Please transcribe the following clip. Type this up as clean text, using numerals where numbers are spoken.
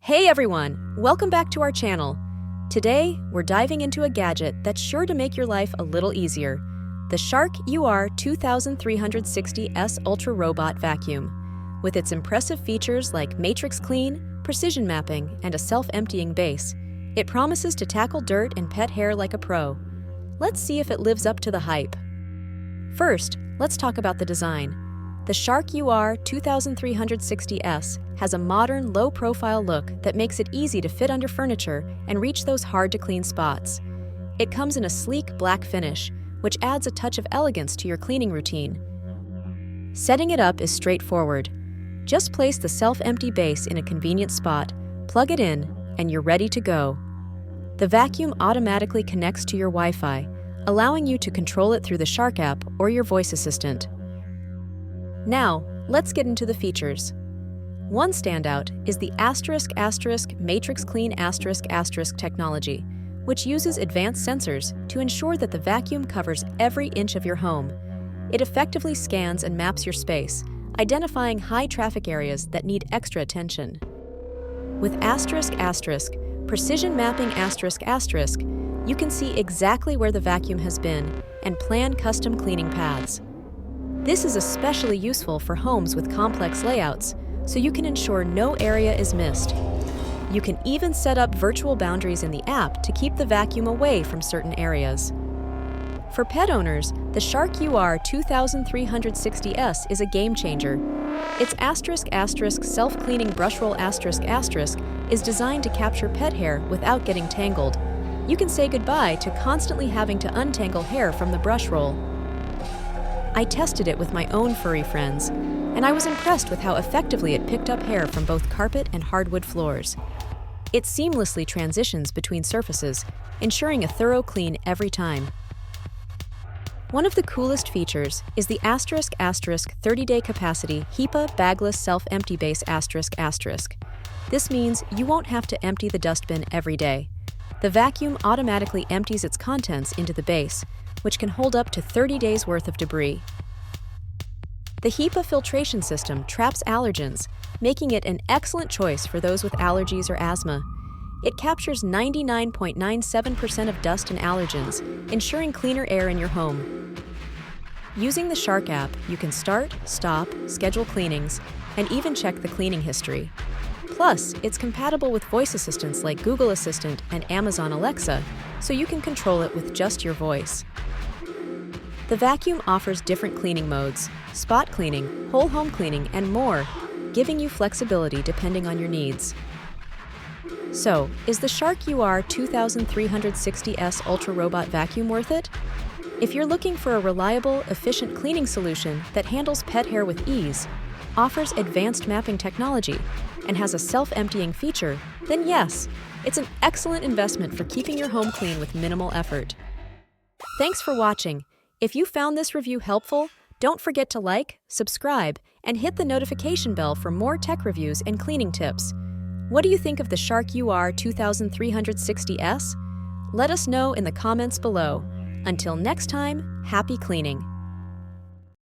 Hey everyone, welcome back to our channel. Today, we're diving into a gadget that's sure to make your life a little easier, the Shark UR2360S Ultra Robot Vacuum. With its impressive features like matrix clean, precision mapping, and a self-emptying base, it promises to tackle dirt and pet hair like a pro. Let's see if it lives up to the hype. First, let's talk about the design. The Shark UR2360S has a modern, low-profile look that makes it easy to fit under furniture and reach those hard-to-clean spots. It comes in a sleek black finish, which adds a touch of elegance to your cleaning routine. Setting it up is straightforward. Just place the self-empty base in a convenient spot, plug it in, and you're ready to go. The vacuum automatically connects to your Wi-Fi, allowing you to control it through the Shark app or your voice assistant. Now, let's get into the features. One standout is the *** matrix clean ** technology, which uses advanced sensors to ensure that the vacuum covers every inch of your home. It effectively scans and maps your space, identifying high traffic areas that need extra attention. With *** precision mapping ***, you can see exactly where the vacuum has been and plan custom cleaning paths. This is especially useful for homes with complex layouts, so you can ensure no area is missed. You can even set up virtual boundaries in the app to keep the vacuum away from certain areas. For pet owners, the Shark UR2360S is a game changer. Its ** self-cleaning brush roll ** is designed to capture pet hair without getting tangled. You can say goodbye to constantly having to untangle hair from the brush roll. I tested it with my own furry friends, and I was impressed with how effectively it picked up hair from both carpet and hardwood floors. It seamlessly transitions between surfaces, ensuring a thorough clean every time. One of the coolest features is the ** 30-day capacity HEPA bagless self-empty base ***. This means you won't have to empty the dustbin every day. The vacuum automatically empties its contents into the base, which can hold up to 30 days' worth of debris. The HEPA filtration system traps allergens, making it an excellent choice for those with allergies or asthma. It captures 99.97% of dust and allergens, ensuring cleaner air in your home. Using the Shark app, you can start, stop, schedule cleanings, and even check the cleaning history. Plus, it's compatible with voice assistants like Google Assistant and Amazon Alexa, so you can control it with just your voice. The vacuum offers different cleaning modes, spot cleaning, whole home cleaning, and more, giving you flexibility depending on your needs. So, is the Shark UR2360S Ultra Robot Vacuum worth it? If you're looking for a reliable, efficient cleaning solution that handles pet hair with ease, offers advanced mapping technology, and has a self-emptying feature, then yes, it's an excellent investment for keeping your home clean with minimal effort. Thanks for watching. If you found this review helpful, don't forget to like, subscribe, and hit the notification bell for more tech reviews and cleaning tips. What do you think of the Shark UR2360S? Let us know in the comments below. Until next time, happy cleaning!